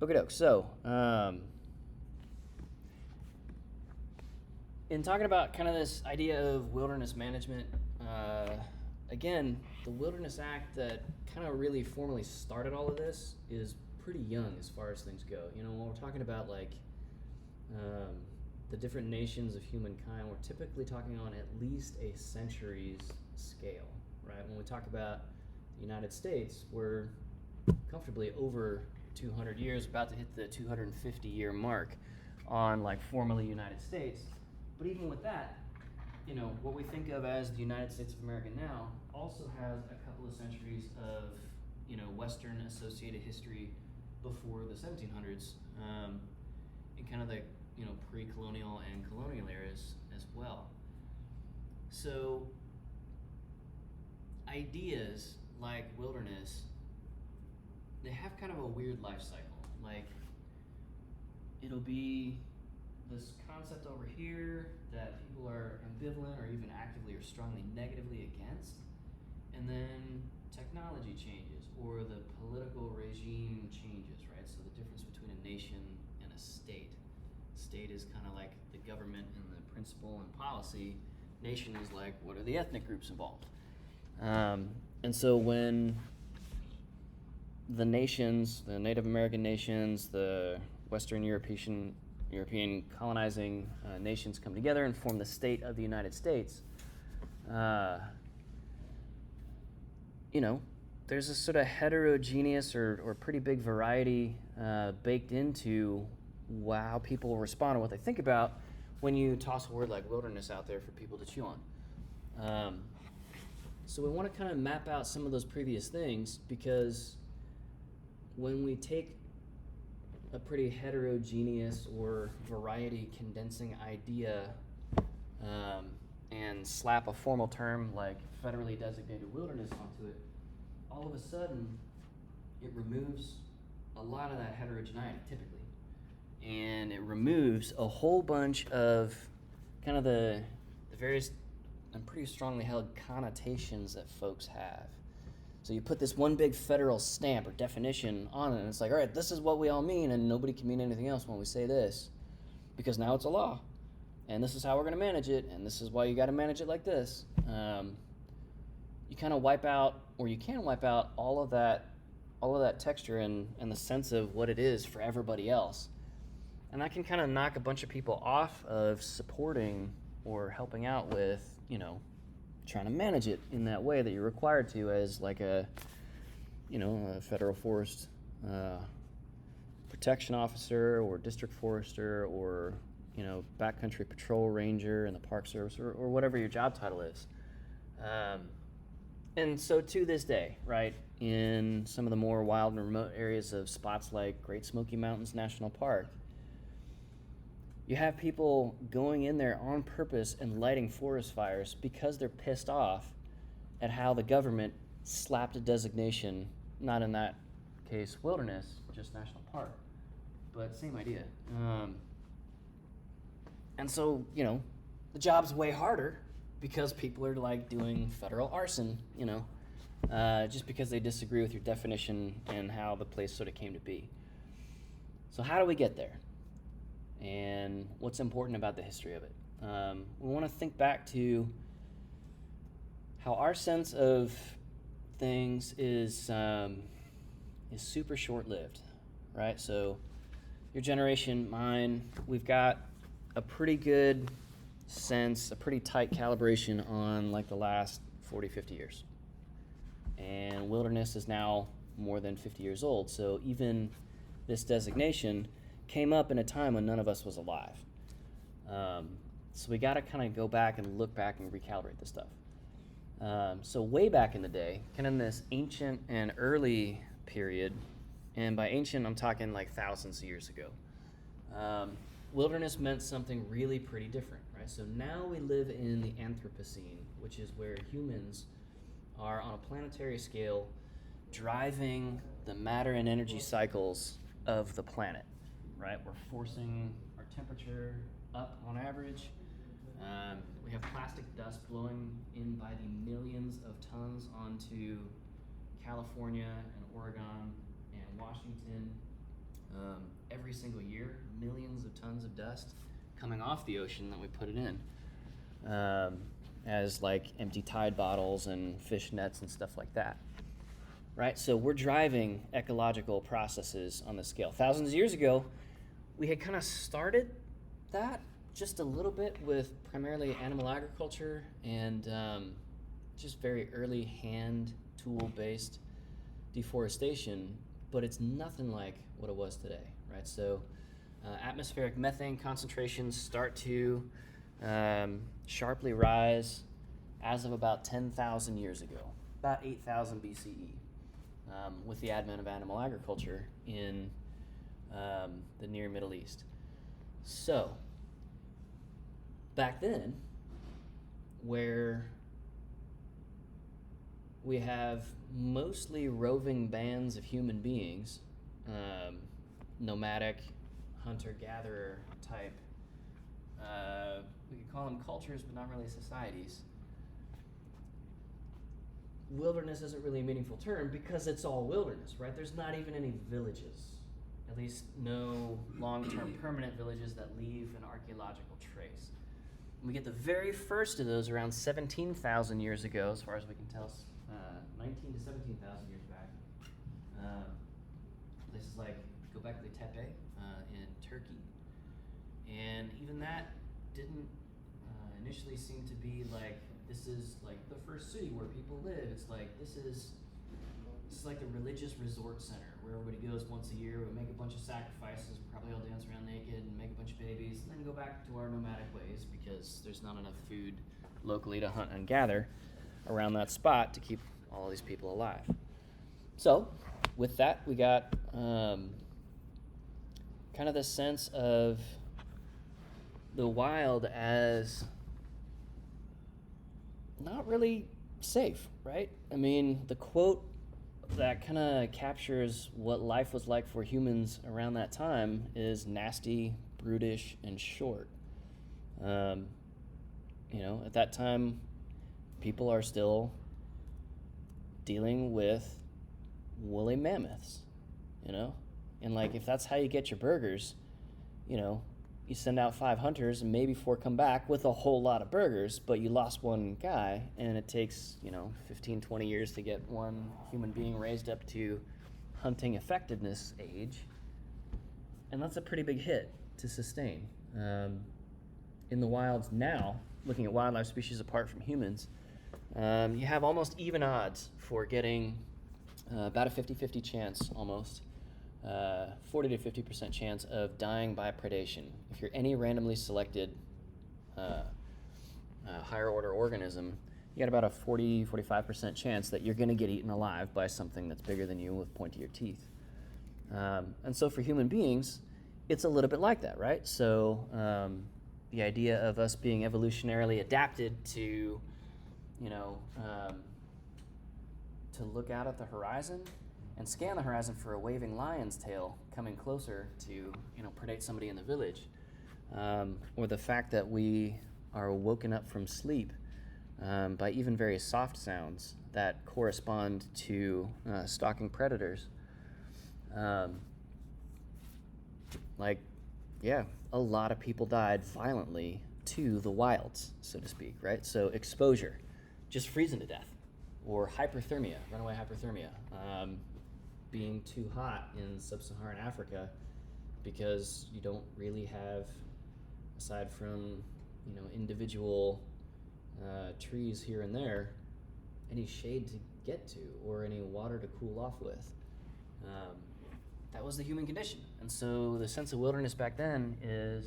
Okay, doke. So, in talking about kind of this idea of wilderness management, again, the Wilderness Act that kind of really formally started all of this is pretty young as far as things go. You know, when we're talking about like um, the different nations of humankind, we're typically talking on at least a century's scale, right? When we talk about the United States, we're comfortably over 200 years, about to hit the 250-year mark on like formally United States. But even with that, you know, what we think of as the United States of America now also has a couple of centuries of, you know, Western associated history before the 1700s, in kind of the, you know, pre-colonial and colonial eras as well. So ideas like wilderness, they have kind of a weird life cycle. Like, it'll be this concept over here that people are ambivalent or even actively or strongly negatively against, and then technology changes or the political regime changes, right? So the difference between a nation and a state. State is kind of like the government and the principle and policy. Nation is like, what are the ethnic groups involved? And so when the nations, the Native American nations, the Western European colonizing nations come together and form the state of the United States, uh, you know, there's a sort of heterogeneous or pretty big variety baked into how people respond and what they think about when you toss a word like wilderness out there for people to chew on. So we want to kind of map out some of those previous things, because when we take a pretty heterogeneous or variety condensing idea and slap a formal term like federally designated wilderness onto it, all of a sudden it removes a lot of that heterogeneity typically. And it removes a whole bunch of kind of the various and pretty strongly held connotations that folks have. So you put this one big federal stamp or definition on it, and it's like, all right, this is what we all mean, and nobody can mean anything else when we say this, because now it's a law, and this is how we're going to manage it, and this is why you got to manage it like this. You kind of wipe out, or you can wipe out all of that texture and the sense of what it is for everybody else, and that can kind of knock a bunch of people off of supporting or helping out with, you know, trying to manage it in that way that you're required to as like a, you know, a federal forest protection officer or district forester or, you know, backcountry patrol ranger in the Park Service, or whatever your job title is. And so to this day, right, in some of the more wild and remote areas of spots like Great Smoky Mountains National Park, you have people going in there on purpose and lighting forest fires because they're pissed off at how the government slapped a designation, not in that case wilderness, just national park, but same idea. And so, you know, the job's way harder because people are like doing federal arson, you know, just because they disagree with your definition and how the place sort of came to be. So how do we get there? And what's important about the history of it? We want to think back to how our sense of things is super short-lived, right? So your generation, mine, we've got a pretty good sense, a pretty tight calibration on like the last 40, 50 years. And wilderness is now more than 50 years old. So even this designation came up in a time when none of us was alive. So we got to kind of go back and look back and recalibrate this stuff. So way back in the day, kind of in this ancient and early period, and by ancient I'm talking like thousands of years ago, wilderness meant something really pretty different, right? So now we live in the Anthropocene, which is where humans are on a planetary scale driving the matter and energy cycles of the planet, right? We're forcing our temperature up on average. We have plastic dust blowing in by the millions of tons onto California and Oregon and Washington. every single year, millions of tons of dust coming off the ocean that we put it in, as like empty Tide bottles and fish nets and stuff like that. Right? So we're driving ecological processes on this scale. Thousands of years ago, we had kind of started that just a little bit with primarily animal agriculture and just very early hand tool-based deforestation, but it's nothing like what it was today, right? So atmospheric methane concentrations start to sharply rise as of about 10,000 years ago, about 8,000 BCE, with the advent of animal agriculture in the near Middle East. So back then, where we have mostly roving bands of human beings, nomadic, hunter-gatherer type, we could call them cultures, but not really societies. Wilderness isn't really a meaningful term because it's all wilderness, right? There's not even any villages, at least no long-term permanent villages that leave an archaeological trace. We get the very first of those around 17,000 years ago, as far as we can tell, 19 to 17,000 years back. Places like Göbekli Tepe in Turkey. And even that didn't initially seem to be like, this is like the first city where people live. It's like, this is like the religious resort center where everybody goes once a year. We make a bunch of sacrifices, probably all dance around naked and make a bunch of babies, and then go back to our nomadic ways because there's not enough food locally to hunt and gather around that spot to keep all these people alive. So with that, we got kind of this sense of the wild as not really safe, right? I mean, the quote that kind of captures what life was like for humans around that time is nasty, brutish, and short. At that time, people are still dealing with woolly mammoths, and like if that's how you get your burgers, you send out 5 hunters and maybe 4 come back with a whole lot of burgers, but you lost one guy, and it takes 15, 20 years to get one human being raised up to hunting effectiveness age, and that's a pretty big hit to sustain. In the wilds now, looking at wildlife species apart from humans, you have almost even odds for getting about a 50-50 chance, almost 40 to 50% chance of dying by predation. If you're any randomly selected higher order organism, you got about a 40-45% chance that you're going to get eaten alive by something that's bigger than you with pointier teeth. And so for human beings, it's a little bit like that, right? So the idea of us being evolutionarily adapted to look out at the horizon and scan the horizon for a waving lion's tail coming closer to predate somebody in the village, or the fact that we are woken up from sleep by even very soft sounds that correspond to stalking predators. A lot of people died violently to the wilds, so to speak, right? So exposure, just freezing to death, or hyperthermia, runaway hyperthermia, being too hot in sub-Saharan Africa because you don't really have, aside from individual trees here and there, any shade to get to or any water to cool off with. That was the human condition. And so the sense of wilderness back then is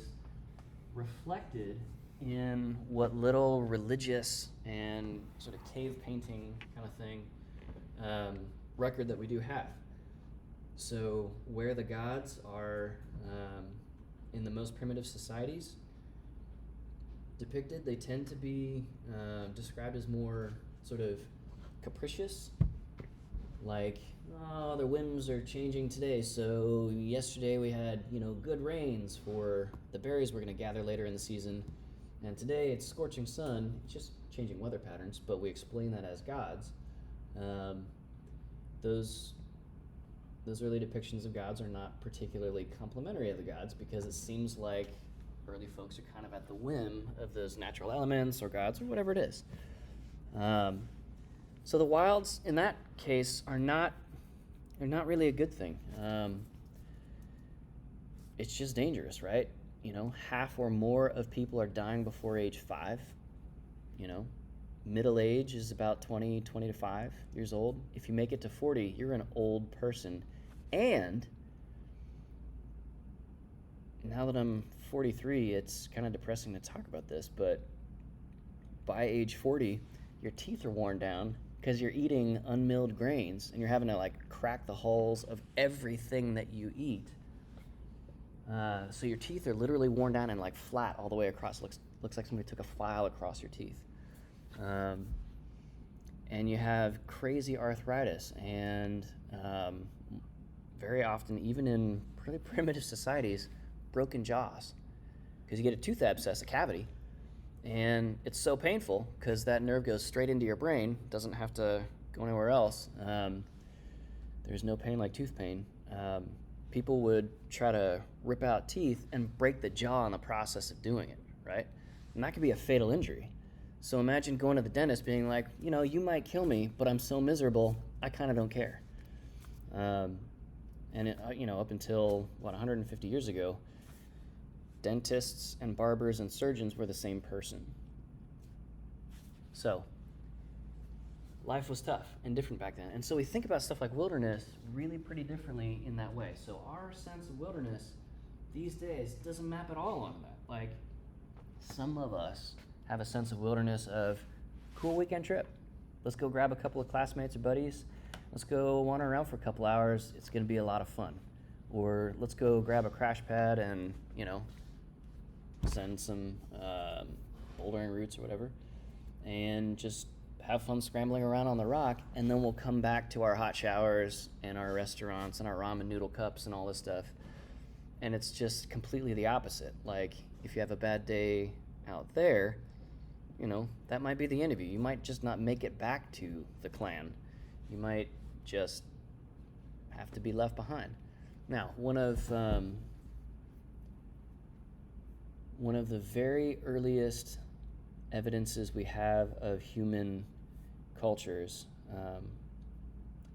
reflected in what little religious and sort of cave painting kind of thing record that we do have. So where the gods are in the most primitive societies depicted, they tend to be described as more sort of capricious, like, oh, their whims are changing today. So yesterday we had, good rains for the berries we're going to gather later in the season. And today it's scorching sun. It's just changing weather patterns, but we explain that as gods. Those those early depictions of gods are not particularly complimentary of the gods, because it seems like early folks are kind of at the whim of those natural elements or gods or whatever it is. So the wilds in that case they're not really a good thing. It's just dangerous, right? Half or more of people are dying before age 5. Middle age is about 20 to 5 years old. If you make it to 40, you're an old person. And now that I'm 43, it's kind of depressing to talk about this, but by age 40, your teeth are worn down because you're eating unmilled grains and you're having to crack the hulls of everything that you eat. So your teeth are literally worn down and flat all the way across. Looks like somebody took a file across your teeth. And you have crazy arthritis, and very often, even in really primitive societies, broken jaws, because you get a tooth abscess, a cavity, and it's so painful because that nerve goes straight into your brain, doesn't have to go anywhere else. There's no pain like tooth pain. People would try to rip out teeth and break the jaw in the process of doing it, right? And that could be a fatal injury. So imagine going to the dentist being like, you might kill me, but I'm so miserable, I kind of don't care. Up until, 150 years ago, dentists and barbers and surgeons were the same person. So, life was tough and different back then. And so we think about stuff like wilderness really pretty differently in that way. So our sense of wilderness these days doesn't map at all onto that. Some of us have a sense of wilderness of cool weekend trip. Let's go grab a couple of classmates or buddies. Let's go wander around for a couple hours. It's going to be a lot of fun. Or let's go grab a crash pad and, send some bouldering routes or whatever, and just have fun scrambling around on the rock, and then we'll come back to our hot showers and our restaurants and our ramen noodle cups and all this stuff. And it's just completely the opposite. If you have a bad day out there, that might be the end of you. You might just not make it back to the clan. You might just have to be left behind. Now, one of the very earliest evidences we have of human cultures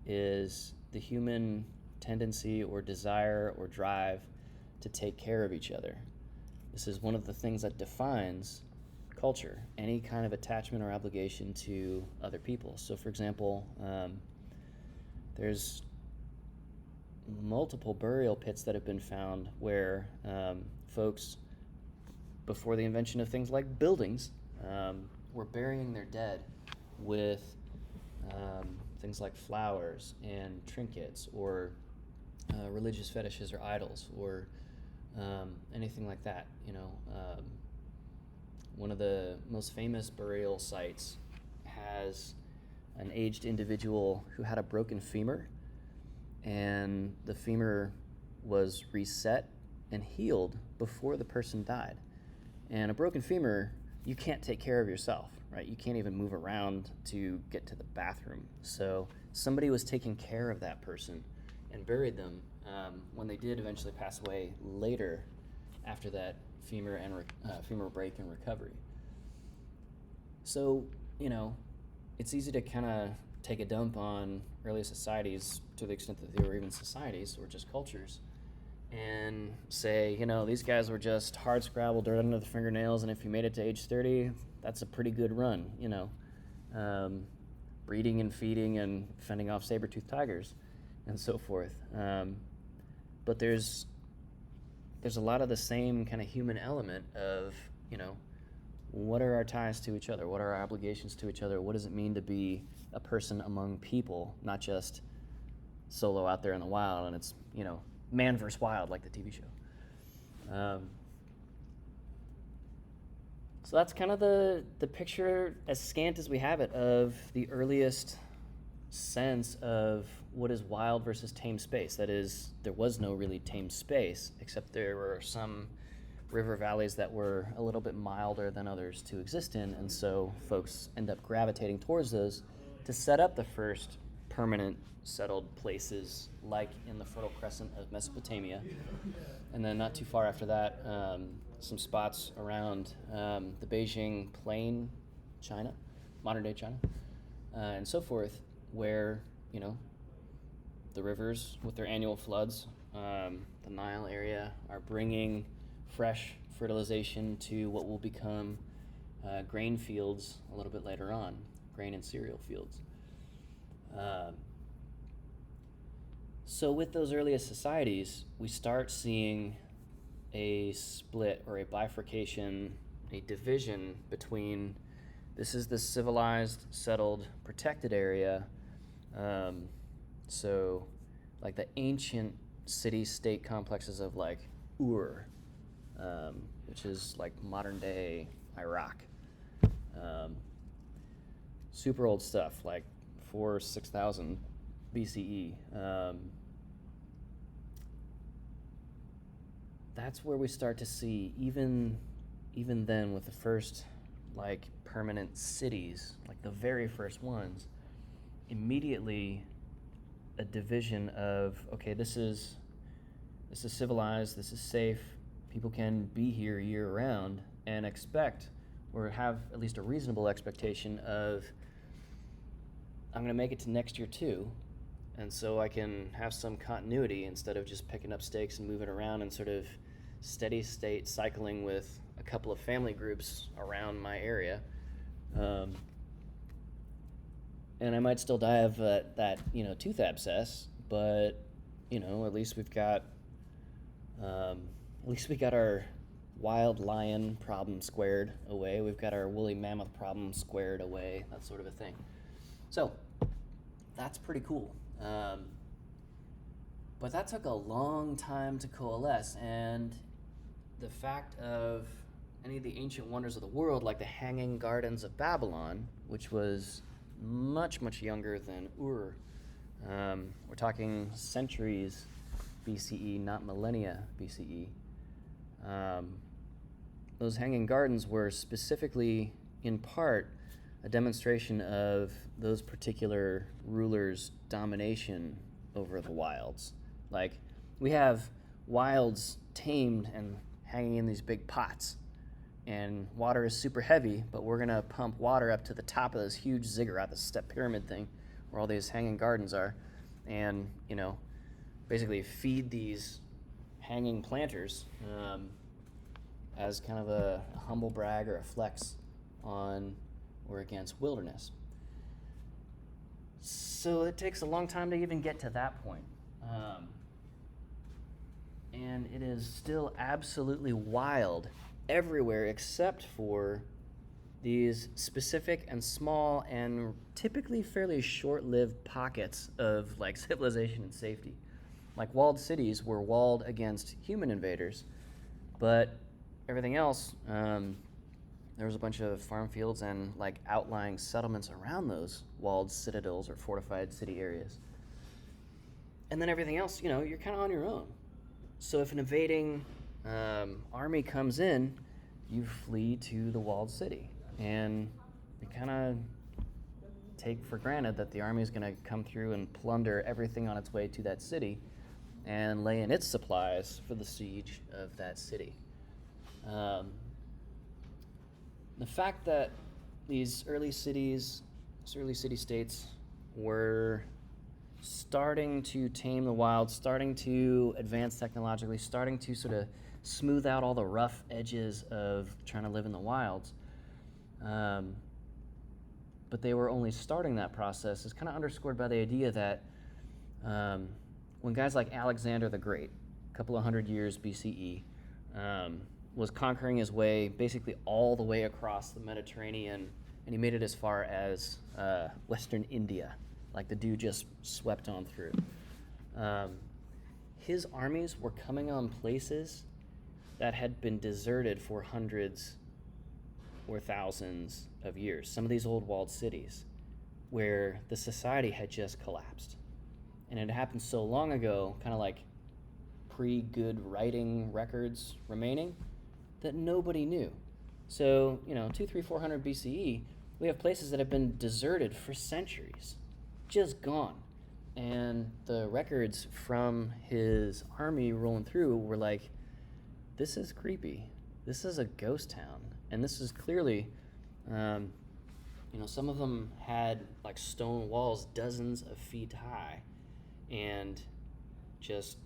is the human tendency or desire or drive to take care of each other. This is one of the things that defines culture, any kind of attachment or obligation to other people. So, for example, there's multiple burial pits that have been found where folks, before the invention of things like buildings, were burying their dead with things like flowers and trinkets, or religious fetishes or idols, or anything like that. One of the most famous burial sites has an aged individual who had a broken femur, and the femur was reset and healed before the person died. And a broken femur, you can't take care of yourself, right? You can't even move around to get to the bathroom. So somebody was taking care of that person and buried them when they did eventually pass away later after that femur break and recovery. So, it's easy to kind of take a dump on early societies, to the extent that they were even societies or just cultures, and say, these guys were just hard scrabble, dirt under the fingernails, and if you made it to age 30, that's a pretty good run, breeding and feeding and fending off saber-toothed tigers and so forth. But there's a lot of the same kind of human element of, what are our ties to each other? What are our obligations to each other? What does it mean to be a person among people, not just solo out there in the wild, and it's, man versus wild, like the TV show. So that's kind of the picture, as scant as we have it, of the earliest sense of what is wild versus tame space. That is, there was no really tame space, except there were some river valleys that were a little bit milder than others to exist in, and so folks end up gravitating towards those to set up the first permanent settled places like in the Fertile Crescent of Mesopotamia. And then not too far after that, some spots around the Beijing Plain, China, modern day China, and so forth, where, the rivers with their annual floods, the Nile area, are bringing fresh fertilization to what will become grain fields a little bit later on, grain and cereal fields. So with those earliest societies, we start seeing a split or a bifurcation, a division between this is the civilized, settled, protected area. So like the ancient city-state complexes of like Ur, which is like modern day Iraq. Super old stuff, like 6,000 BCE. That's where we start to see, even then, with the first like permanent cities, like the very first ones, immediately a division of, okay, this is civilized, this is safe, people can be here year round and expect or have at least a reasonable expectation of, I'm going to make it to next year too, and so I can have some continuity instead of just picking up stakes and moving around and sort of steady state cycling with a couple of family groups around my area. And I might still die of that tooth abscess, but at least we got our wild lion problem squared away. We've got our woolly mammoth problem squared away, that sort of a thing. So that's pretty cool. But that took a long time to coalesce, and the fact of any of the ancient wonders of the world, like the Hanging Gardens of Babylon, which was much, much younger than Ur. We're talking centuries BCE, not millennia BCE. Those Hanging Gardens were specifically, in part, a demonstration of those particular rulers' domination over the wilds. Like, we have wilds tamed and hanging in these big pots, and water is super heavy, but we're gonna pump water up to the top of this huge ziggurat, this step pyramid thing, where all these hanging gardens are, and basically feed these hanging planters as kind of a humble brag or a flex on or against wilderness. So it takes a long time to even get to that point. And it is still absolutely wild everywhere except for these specific and small and typically fairly short-lived pockets of like civilization and safety. Like walled cities were walled against human invaders, but everything else, there was a bunch of farm fields and like outlying settlements around those walled citadels or fortified city areas. And then everything else, you're kind of on your own. So if an invading army comes in, you flee to the walled city, and you kind of take for granted that the army is going to come through and plunder everything on its way to that city and lay in its supplies for the siege of that city. The fact that these early city-states were starting to tame the wild, starting to advance technologically, starting to sort of smooth out all the rough edges of trying to live in the wilds. But they were only starting that process is kind of underscored by the idea that when guys like Alexander the Great, a couple of hundred years BCE, was conquering his way basically all the way across the Mediterranean, and he made it as far as Western India. Like the dude just swept on through. His armies were coming on places that had been deserted for hundreds or thousands of years. Some of these old walled cities where the society had just collapsed. And it happened so long ago, kind of like pre-good writing records remaining, that nobody knew. So, 200, 300, 400 BCE, we have places that have been deserted for centuries, just gone. And the records from his army rolling through were like, this is creepy. This is a ghost town. And this is clearly, some of them had like stone walls dozens of feet high and just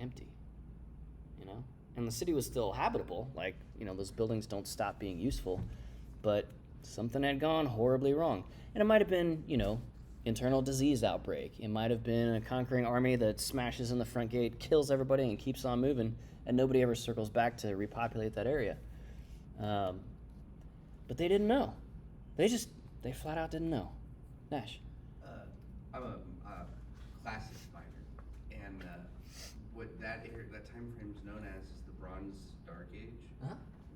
empty, And the city was still habitable. Like, those buildings don't stop being useful, but something had gone horribly wrong. And it might have been, internal disease outbreak. It might have been a conquering army that smashes in the front gate, kills everybody, and keeps on moving, and nobody ever circles back to repopulate that area. But they didn't know. They flat out didn't know. Nash. I'm a classics fighter, and what that time frame is known as is the Bronze Dark Age.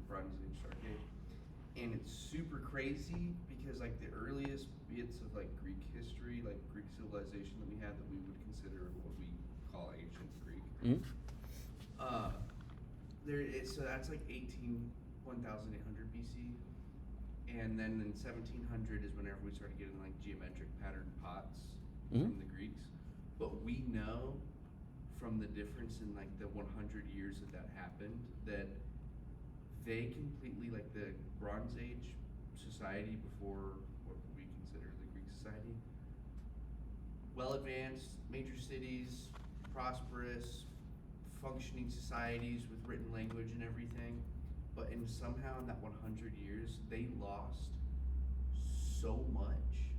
Bronze Age, Dark Age, and it's super crazy because like the earliest bits of like Greek history, like Greek civilization that we had that we would consider what we call ancient Greek. Mm-hmm. So that's like 1800 BC, and then in 1700 is whenever we started getting like geometric patterned pots from the Greeks. But we know from the difference in like the 100 years that happened that they completely, like the Bronze Age society before what we consider the Greek society, well advanced, major cities, prosperous, functioning societies with written language and everything, but somehow in that 100 years they lost so much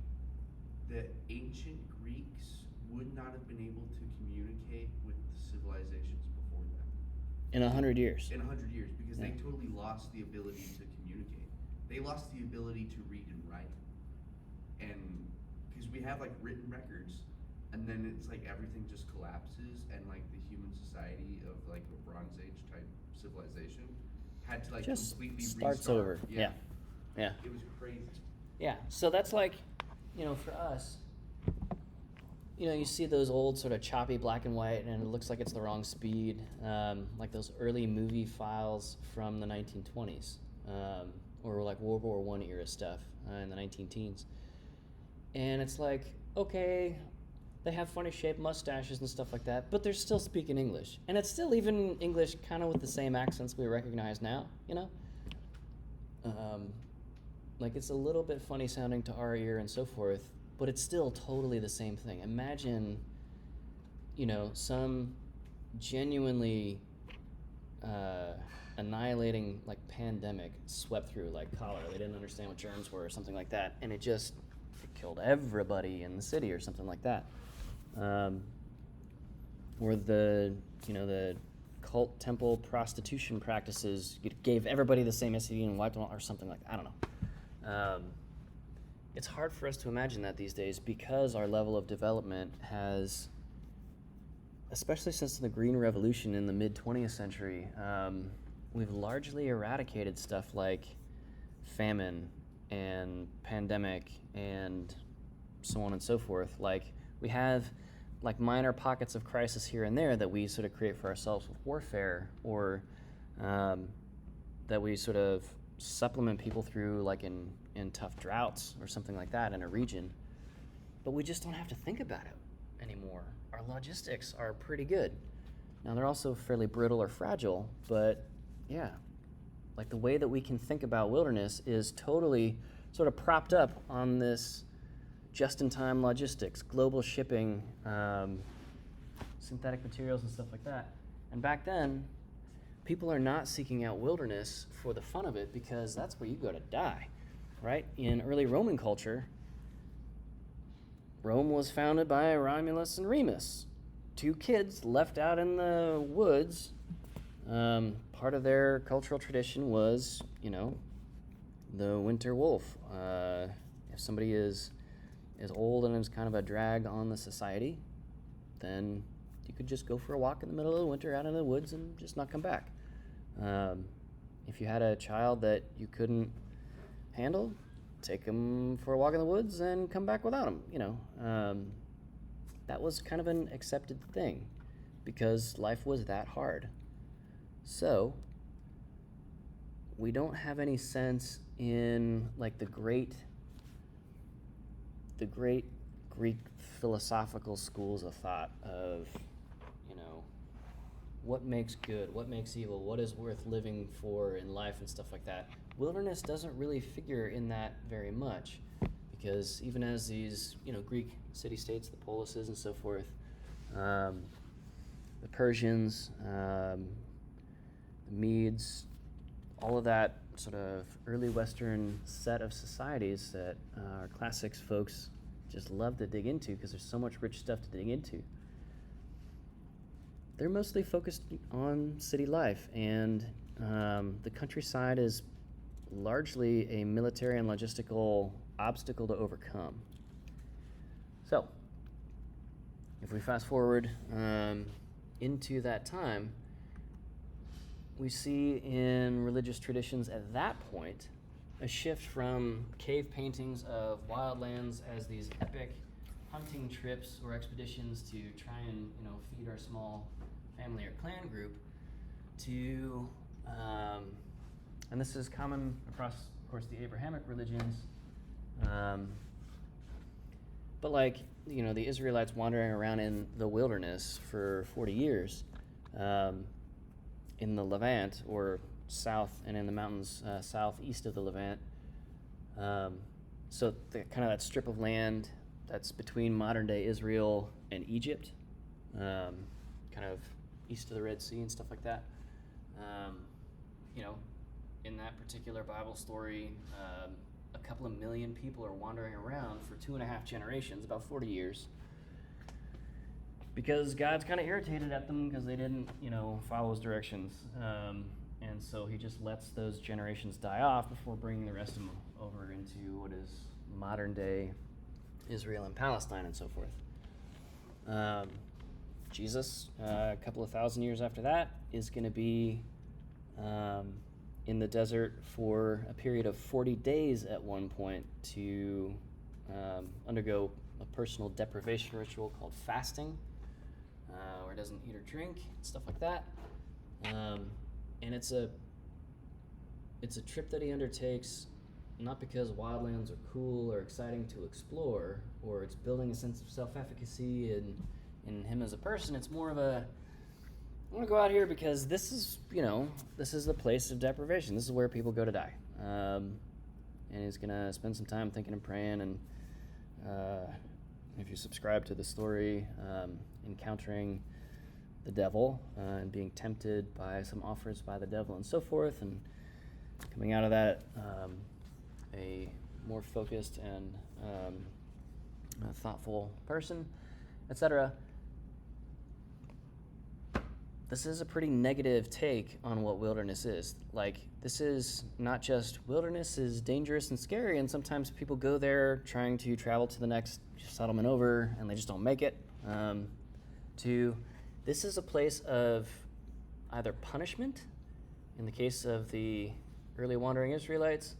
that ancient Greeks would not have been able to communicate with the civilizations before them. In 100 years. In 100 years, because they totally lost the ability to communicate. They lost the ability to read and write. And because we have like written records, and then it's like everything just collapses, and like the human society of like a Bronze Age type civilization had to like just completely starts restart. over. Yeah. It was crazy. Yeah. So that's like, for us, you see those old sort of choppy black and white, and it looks like it's the wrong speed, like those early movie files from the 1920s, or like World War I era stuff in the 19-teens. And it's like, okay, they have funny shaped mustaches and stuff like that, but they're still speaking English. And it's still even English kind of with the same accents we recognize now, Like it's a little bit funny sounding to our ear and so forth, but it's still totally the same thing. Imagine, some genuinely annihilating like pandemic swept through, like cholera. They didn't understand what germs were or something like that, and it killed everybody in the city or something like that. Or the cult temple prostitution practices gave everybody the same STD and wiped them all, or something like that. I don't know. It's hard for us to imagine that these days because our level of development has, especially since the Green Revolution in the mid-20th century, we've largely eradicated stuff like famine and pandemic and so on and so forth. Like, we have like minor pockets of crisis here and there that we sort of create for ourselves with warfare, or that we sort of supplement people through like in tough droughts or something like that in a region. But we just don't have to think about it anymore. Our logistics are pretty good. Now, they're also fairly brittle or fragile, but yeah, like the way that we can think about wilderness is totally sort of propped up on this just-in-time logistics, global shipping, synthetic materials and stuff like that. And back then, people are not seeking out wilderness for the fun of it because that's where you go to die, right? In early Roman culture, Rome was founded by Romulus and Remus, two kids left out in the woods. Part of their cultural tradition was, the winter wolf. If somebody is old and is kind of a drag on the society, then you could just go for a walk in the middle of the winter out in the woods and just not come back. If you had a child that you couldn't handle, take them for a walk in the woods and come back without them. That was kind of an accepted thing because life was that hard. So we don't have any sense in like the great Greek philosophical schools of thought of, you know, what makes good, what makes evil, what is worth living for in life and stuff like that. Wilderness doesn't really figure in that very much, because even as these, you know, Greek city-states, the polises and so forth, the Persians, the Medes, all of that sort of early Western set of societies that our classics folks just love to dig into because there's so much rich stuff to dig into. They're mostly focused on city life, and the countryside is largely a military and logistical obstacle to overcome. So, if we fast forward into that time, we see in religious traditions at that point a shift from cave paintings of wildlands as these epic hunting trips or expeditions to try and, you know, feed our small family or clan group to, and this is common across, of course, the Abrahamic religions, but like, you know, the Israelites wandering around in the wilderness for 40 years in the Levant, or south and in the mountains southeast of the Levant. So kind of that strip of land that's between modern day Israel and Egypt, kind of east of the Red Sea and stuff like that. You know, in that particular Bible story, a couple of million people are wandering around for 2.5 generations, about 40 years, because God's kind of irritated at them because they didn't, you know, follow his directions. And so he just lets those generations die off before bringing the rest of them over into what is modern day Israel and Palestine and so forth. Jesus, a couple of thousand years after that, is going to be in the desert for a period of 40 days at one point to undergo a personal deprivation ritual called fasting, where he doesn't eat or drink, stuff like that. And it's a trip that he undertakes not because wildlands are cool or exciting to explore, or it's building a sense of self-efficacy in him as a person. It's more of a, I want to go out here because this is, you know, this is the place of deprivation. This is where people go to die. And he's going to spend some time thinking and praying, and if you subscribe to the story, encountering the devil and being tempted by some offers by the devil and so forth, and coming out of that a more focused and thoughtful person, etc. This is a pretty negative take on what wilderness is. Like, this is not just wilderness is dangerous and scary, and sometimes people go there trying to travel to the next settlement over and they just don't make it, to this is a place of either punishment, in the case of the early wandering Israelites,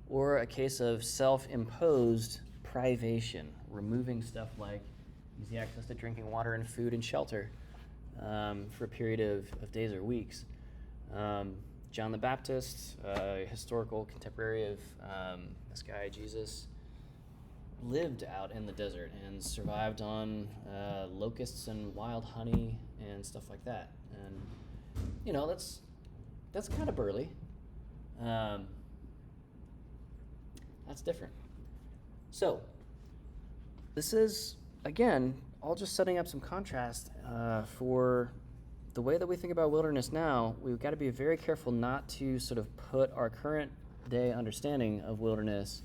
or a case of self-imposed privation, removing stuff like easy access to drinking water and food and shelter for a period of days or weeks. John the Baptist, a historical contemporary of this guy Jesus, lived out in the desert and survived on locusts and wild honey and stuff like that. And, you know, that's kind of burly. That's different. So, this is, again, all just setting up some contrast for the way that we think about wilderness now. We've got to be very careful not to sort of put our current day understanding of wilderness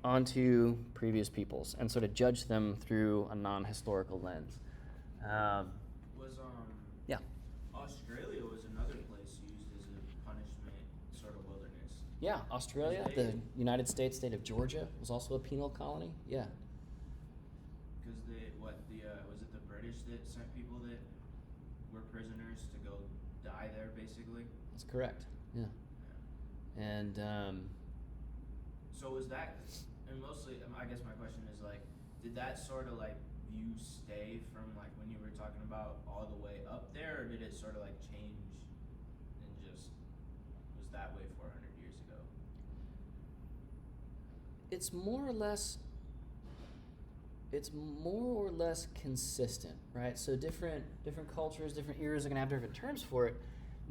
onto previous peoples and sort of judge them through a non-historical lens. Yeah. Australia was another place used as a punishment sort of wilderness. Yeah, Australia, the United States state of Georgia, was also a penal colony. Yeah. Because was it the British that sent people that were prisoners to go die there, basically? That's correct. Yeah. And so was that, and mostly, I guess my question is like, did that sort of like view stay from like when you were talking about all the way up there, or did it sort of like change and just was that way 400 years ago? it's more or less it's more or less consistent, right? So different cultures, different eras are gonna have different terms for it,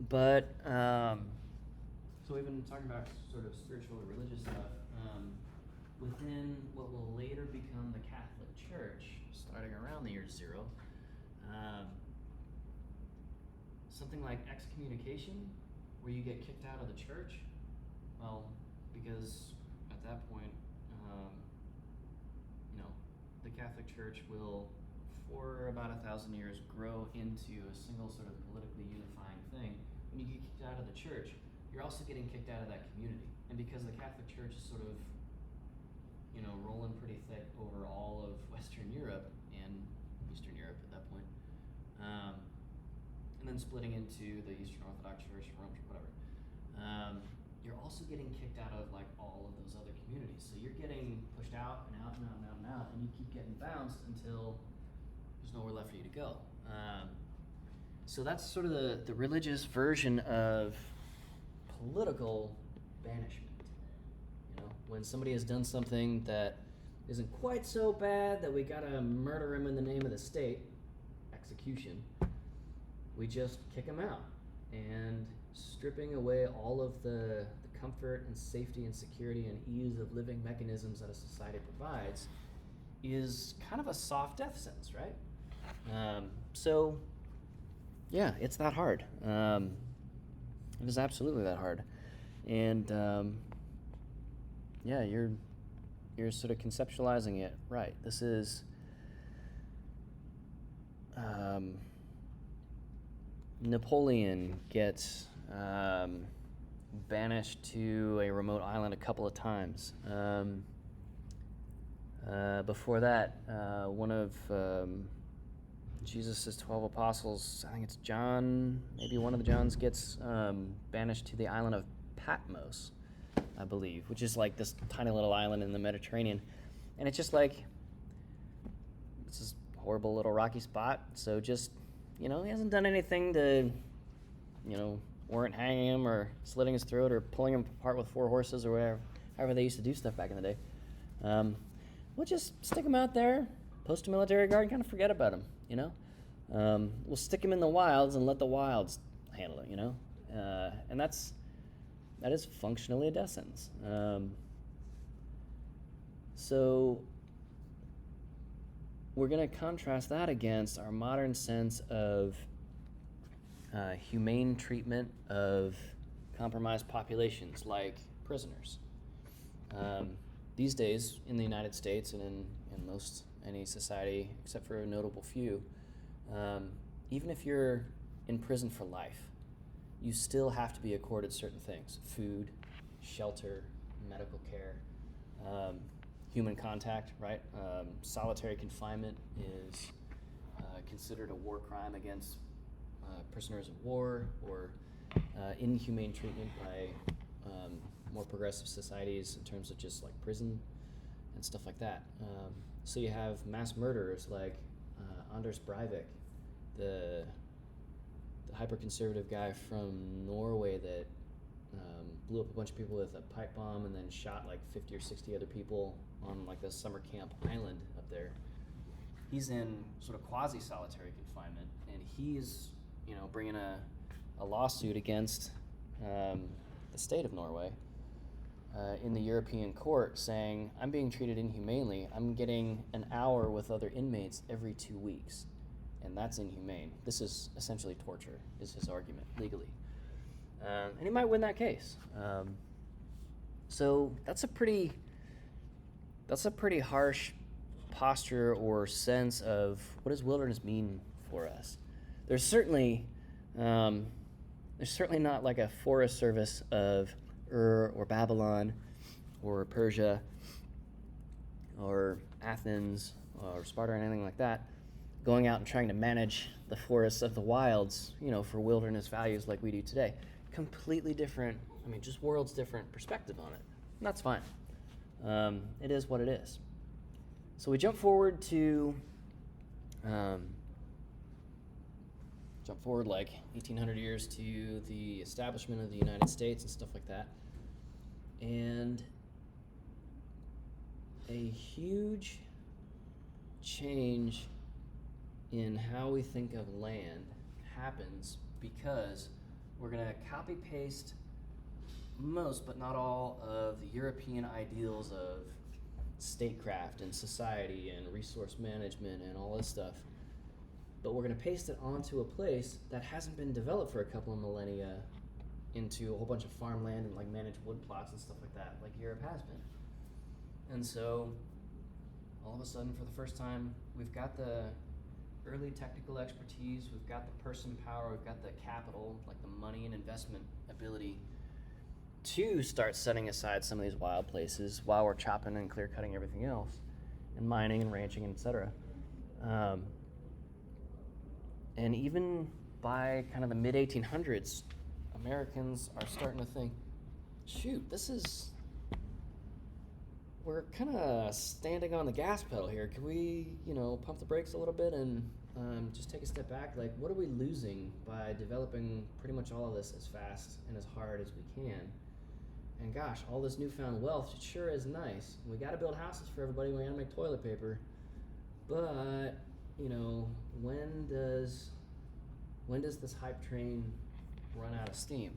but so we've been talking about sort of spiritual or religious stuff within what will later become the Catholic Church, starting around the year zero. Something like excommunication, where you get kicked out of the church, well, because at that point, the Catholic Church will, for about 1,000 years, grow into a single sort of politically unifying thing. When you get kicked out of the church, you're also getting kicked out of that community. And because the Catholic Church is sort of, rolling pretty thick over all of Western Europe and Eastern Europe at that point, and then splitting into the Eastern Orthodox Church, Rome, whatever, you're also getting kicked out of like all of those other communities. So you're getting pushed out and out and out and out and out, and you keep getting bounced until there's nowhere left for you to go. So that's sort of the religious version of political banishment. When somebody has done something that isn't quite so bad that we gotta murder him in the name of the state, execution, we just kick him out. And stripping away all of the comfort and safety and security and ease of living mechanisms that a society provides is kind of a soft death sentence, right? So, yeah, it's that hard. It is absolutely that hard. And, yeah, you're sort of conceptualizing it right. This is Napoleon gets banished to a remote island a couple of times. Before that, one of Jesus' 12 apostles, I think it's John, maybe one of the Johns, gets banished to the island of Patmos, I believe, which is like this tiny little island in the Mediterranean. And it's just like, it's this horrible little rocky spot. So just, he hasn't done anything to, warrant hanging him or slitting his throat or pulling him apart with 4 horses or whatever, however they used to do stuff back in the day. We'll just stick him out there, post a military guard, and kind of forget about him, We'll stick him in the wilds and let the wilds handle it, And that is functionally a death sentence. So we're going to contrast that against our modern sense of humane treatment of compromised populations like prisoners. These days, in the United States and in most any society, except for a notable few, even if you're in prison for life, you still have to be accorded certain things: food, shelter, medical care, human contact, right? Solitary confinement is considered a war crime against prisoners of war, or inhumane treatment by more progressive societies in terms of just like prison and stuff like that. So you have mass murderers like Anders Breivik, the hyper-conservative guy from Norway that blew up a bunch of people with a pipe bomb and then shot like 50 or 60 other people on like this summer camp island up there. He's in sort of quasi-solitary confinement, and he's bringing a lawsuit against the state of Norway in the European court, saying, I'm being treated inhumanely. I'm getting an hour with other inmates every 2 weeks, and that's inhumane. This is essentially torture, is his argument, legally. And he might win that case. So that's a pretty harsh posture or sense of what does wilderness mean for us. There's certainly not like a forest service of Ur or Babylon or Persia or Athens or Sparta or anything like that going out and trying to manage the forests of the wilds, for wilderness values like we do today. Completely different, just worlds different perspective on it. And that's fine. It is what it is. So we jump forward like 1,800 years to the establishment of the United States and stuff like that. And a huge change in how we think of land happens because we're going to copy paste most, but not all, of the European ideals of statecraft and society and resource management and all this stuff. But we're going to paste it onto a place that hasn't been developed for a couple of millennia into a whole bunch of farmland and like managed wood plots and stuff like that, like Europe has been. And so all of a sudden, for the first time, we've got the early technical expertise, we've got the person power, we've got the capital, like the money and investment ability to start setting aside some of these wild places while we're chopping and clear cutting everything else and mining and ranching, etc. And even by kind of the mid 1800s, Americans are starting to think, shoot, we're kind of standing on the gas pedal here. Can we, pump the brakes a little bit and just take a step back? Like, what are we losing by developing pretty much all of this as fast and as hard as we can? And gosh, all this newfound wealth, it sure is nice. We got to build houses for everybody. We got to make toilet paper. But, when does this hype train run out of steam?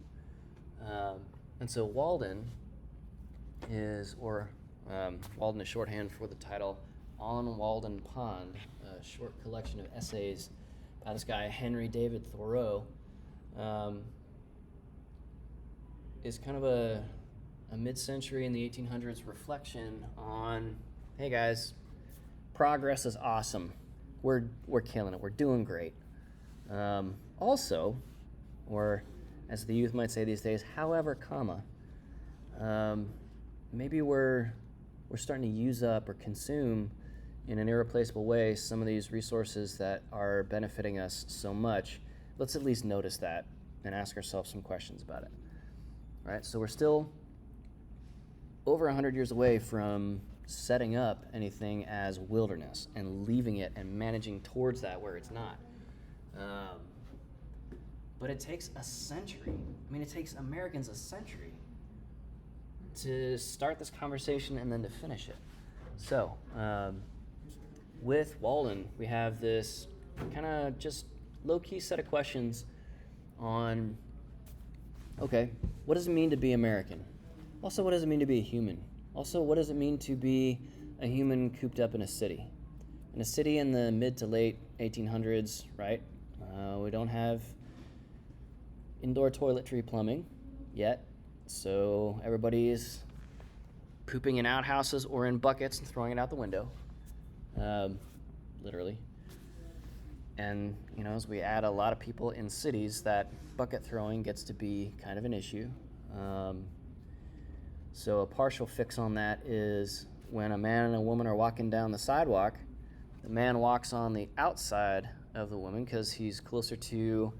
And so Walden Walden is shorthand for the title On Walden Pond, a short collection of essays by this guy Henry David Thoreau. Is kind of a mid-century in the 1800s reflection on, hey guys, progress is awesome. We're killing it. We're doing great. Also, or as the youth might say these days, however, maybe we're starting to use up or consume in an irreplaceable way some of these resources that are benefiting us so much. Let's at least notice that and ask ourselves some questions about it. All right, so we're still over 100 years away from setting up anything as wilderness and leaving it and managing towards that where it's not. But it takes a century. It takes Americans a century to start this conversation and then to finish it. So, with Walden, we have this kind of just low-key set of questions on, okay, what does it mean to be American? Also, what does it mean to be a human? Also, what does it mean to be a human cooped up in a city? In a city in the mid to late 1800s, right? We don't have indoor toiletry plumbing yet, so everybody's pooping in outhouses or in buckets and throwing it out the window, literally. And, as we add a lot of people in cities, that bucket throwing gets to be kind of an issue. So a partial fix on that is when a man and a woman are walking down the sidewalk, the man walks on the outside of the woman because he's closer to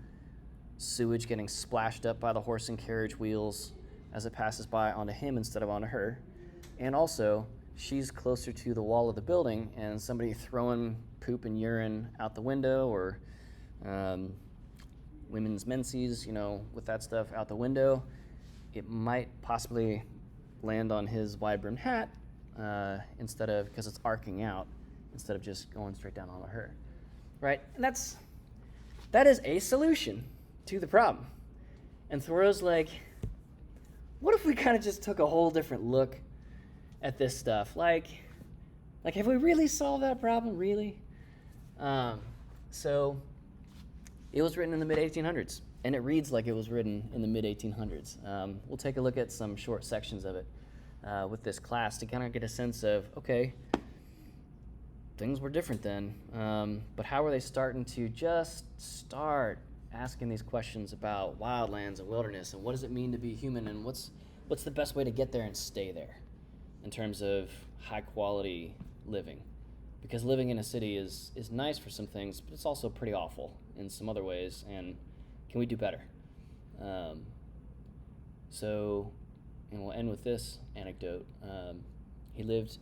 sewage getting splashed up by the horse and carriage wheels as it passes by onto him instead of onto her. And also, she's closer to the wall of the building, and somebody throwing poop and urine out the window or women's menses, with that stuff out the window, it might possibly land on his wide-brimmed hat instead of, because it's arcing out, instead of just going straight down onto her, right? And that is a solution to the problem. And Thoreau's like, what if we kind of just took a whole different look at this stuff? Like have we really solved that problem, really? So it was written in the mid-1800s, and it reads like it was written in the mid-1800s. We'll take a look at some short sections of it with this class to kind of get a sense of, okay, things were different then, but how were they starting to just start asking these questions about wildlands and wilderness, and what does it mean to be human, and what's the best way to get there and stay there in terms of high-quality living? Because living in a city is nice for some things, but it's also pretty awful in some other ways, and can we do better? And we'll end with this anecdote. He lived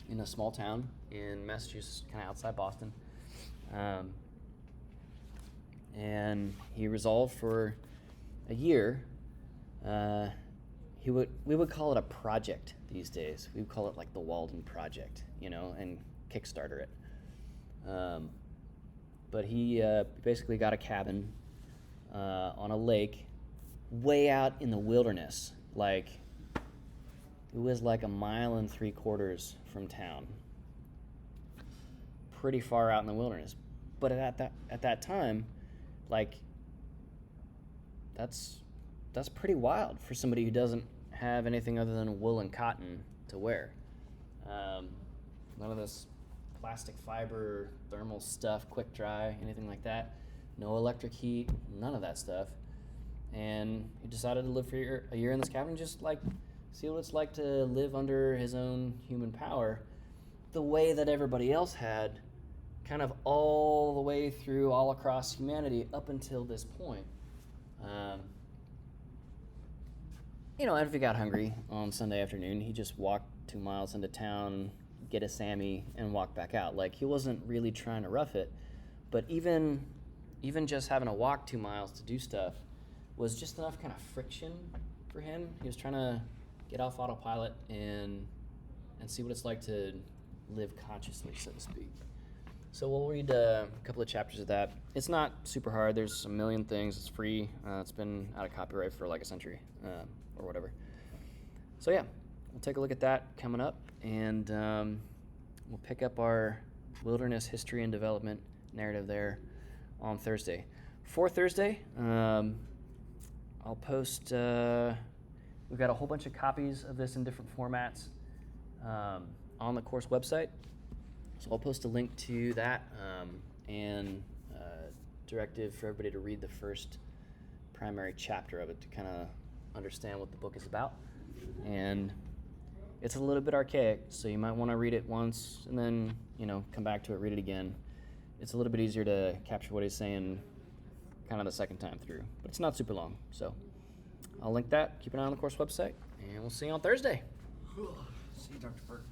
in a small town in Massachusetts, kind of outside Boston, and he resolved for a year. We would call it a project these days. We would call it like the Walden Project, and Kickstarter it. But he basically got a cabin on a lake way out in the wilderness. Like, it was like 1.75 miles from town. Pretty far out in the wilderness. But at that time, like, that's pretty wild for somebody who doesn't have anything other than wool and cotton to wear. None of this plastic fiber, thermal stuff, quick dry, anything like that. No electric heat, none of that stuff. And he decided to live for a year in this cabin, just like see what it's like to live under his own human power, the way that everybody else had, kind of all the way through, all across humanity up until this point. If he got hungry on Sunday afternoon, he just walked 2 miles into town, get a Sammy, and walk back out. Like, he wasn't really trying to rough it, but even just having to walk 2 miles to do stuff was just enough kind of friction for him. He was trying to get off autopilot and see what it's like to live consciously, so to speak. So we'll read a couple of chapters of that. It's not super hard. There's a million things. It's free. It's been out of copyright for like a century or whatever. So yeah, we'll take a look at that coming up, and we'll pick up our wilderness history and development narrative there on Thursday. For Thursday, I'll post, we've got a whole bunch of copies of this in different formats on the course website. So I'll post a link to that and directive for everybody to read the first primary chapter of it to kind of understand what the book is about. And it's a little bit archaic, so you might want to read it once and then, come back to it, read it again. It's a little bit easier to capture what he's saying kind of the second time through, but it's not super long. So I'll link that. Keep an eye on the course website, and we'll see you on Thursday. See you, Dr. Burke.